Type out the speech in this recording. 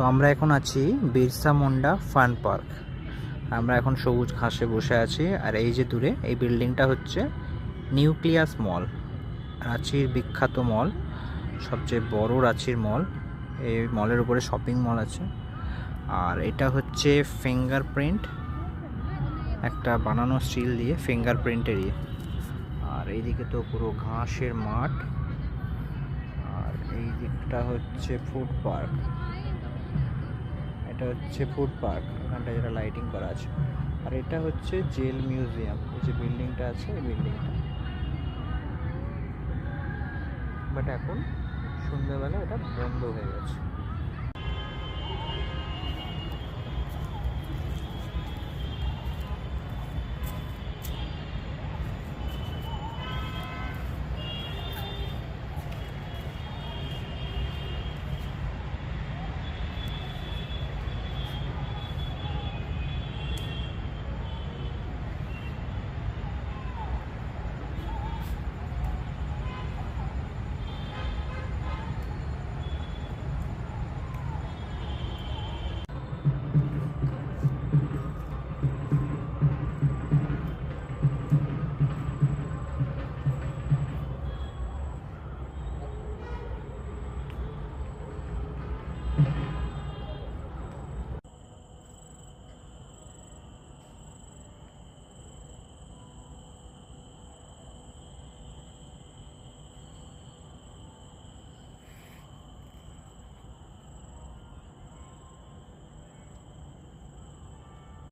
তো আমরা এখন আছি বিরসা মুন্ডা ফান পার্ক। আমরা এখন সবুজ ঘাসে বসে আছি। আর এই যে দূরে এই বিল্ডিংটা হচ্ছে নিউক্লিয়াস মল, রাঁচির বিখ্যাত মল, সবচেয়ে বড় রাঁচির মল। এই মলের উপরে শপিং মল আছে। আর এটা হচ্ছে ফিঙ্গারপ্রিন্ট, একটা বানানো স্টিল দিয়ে ফিঙ্গারপ্রিন্টের ইয়ে। আর এইদিকে তো পুরো ঘাসের মাঠ। আর এই দিকটা হচ্ছে ফুড পার্ক, এটা হচ্ছে ফুড পার্ক, এখানটা যেটা লাইটিং করা আছে। আর এটা হচ্ছে জেল মিউজিয়াম, এই যে বিল্ডিংটা আছে এই বিল্ডিংটা। বাট এখন সন্ধ্যাবেলা এটা বন্ধ হয়ে গেছে।